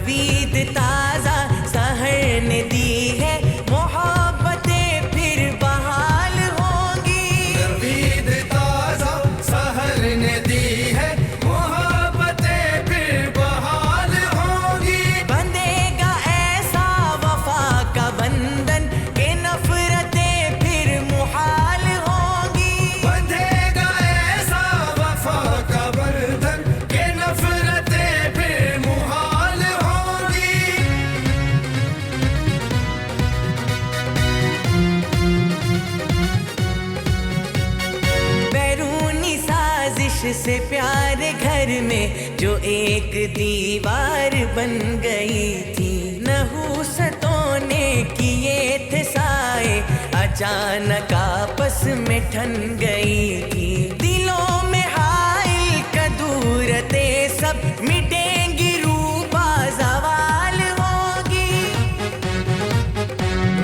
नवीद ताजा सहर ने दी है, मोहब्बतें फिर बहाल होंगी। नवीद ताजा सहर ने दी है, मोहब्बतें फिर बहाल होंगी। बंधेगा ऐसा वफा का बंधन के नफरतें फिर मुहाल होंगी। बंधेगा ऐसा वफा का बंधन के नफरतें फिर मुहाल होंगी। बैरूनी साजिश से प्यार घर में जो एक दीवार बन गई थी, नहुसतों ने किए थे साए, अचानक आपस में ठन गई थी। दिलों में हाइल कदूरते सब मिटेंगी, रूपा जवाल होगी।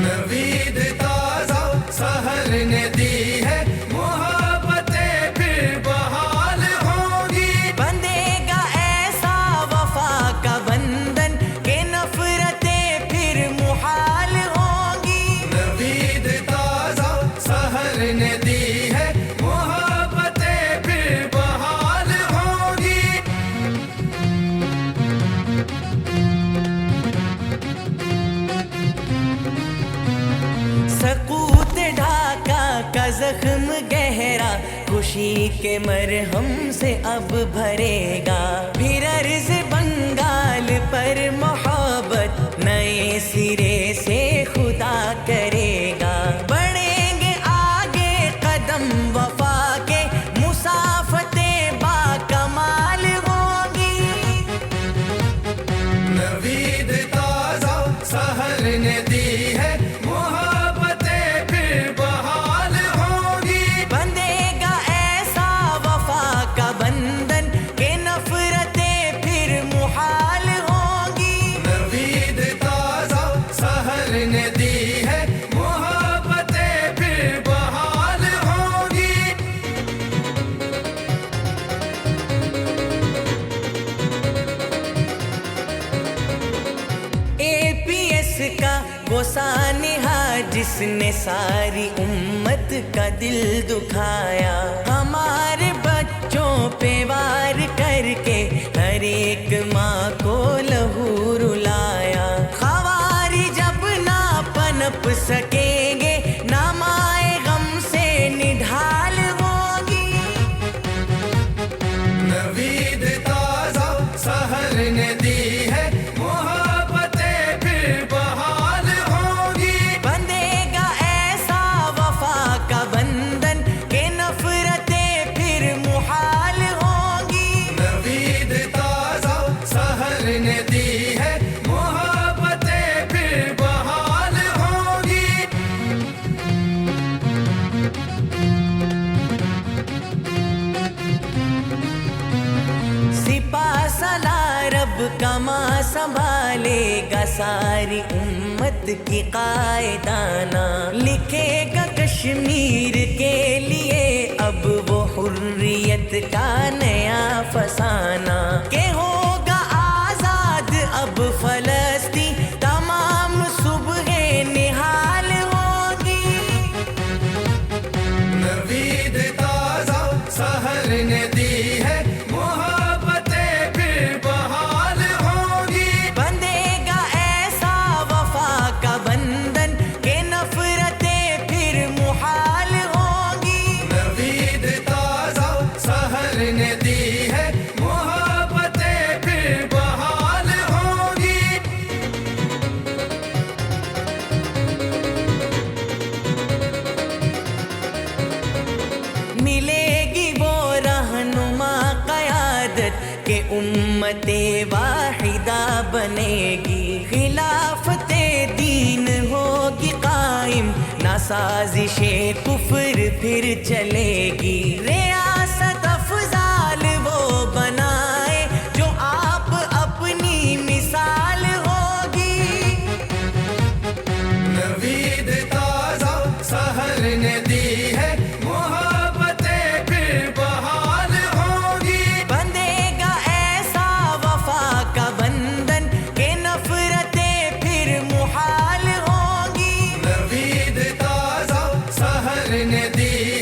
नवीद ताजा सहर ने दी है, मोहब्बतें फिर बहाल होंगी। बंधेगा ऐसा वफा का बंधन के नफरतें फिर मुहाल होंगी। नवीद ताजा सहर ने दी है, मोहब्बतें फिर बहाल होंगी। सकूत ढाका का जख्म गहरा, खुशी के मरहम से अब भरेगा। फिर अर्ज बंगाल पर मोहब्बत नए सिरे से खुदा करेगा। बढ़ेंगे आगे कदम वफा के, मुसाफतें बाकमाल होंगी। नवीद ताजा सहर ने दी है, मोहब्बतें फिर बहाल होंगी। बंधेगा ऐसा वफा का बंधन के नफरतें फिर मुहाल होंगी। नवीद ताजा सहर ने दी है, मोहब्बतें फिर बहाल होंगी। APS का वो सानिहा जिसने सारी उम्मत का दिल दुखाया, हमारे बच्चों पे वार करके हर एक माँ को लहू रुलाया। खवारी जब ना पनप सकेंगे, नामाए गम से निढाल होगी। नवीद ताजा सहर ने दी है, मोहब्बतें फिर बहाल होंगी। बंधेगा ऐसा वफा का बंधन के नफरतें फिर मुहाल होंगी। नवीद ताजा सहर ने दी है, मोहब्बतें फिर बहाल होंगी। सिपा सलार रब का मां संभालेगा सारी उम्मत की कायदाना। लिखेगा कश्मीर के लिए अब वो हुर्रियत का नया फसाना। के होगा आजाद अब फलस्तीन, तमाम सुबह निहाल होगी। नवीद ताजा सहर ने दी है, मोहब्बतें फिर बहाल होंगी। बंधेगा ऐसा वफा का बंधन के नफरतें फिर मुहाल होगी। नवीद ताजा सहर ने दी है, मोहब्बतें फिर बहाल होंगी। मिलेगी वो रहनुमा क़यादत के उम्मते वाहिदा बनेगी। खिलाफते दीन होगी कायम, ना साजिशे कुफ्र फिर चलेगी। रियासत अफजाल वो बनाए जो आप अपनी मिसाल होगी। नवीद ताजा सहर ने दी है, मोहब्बतें फिर बहाल होंगी। बंधेगा ऐसा वफा का बंधन के सहर ने दी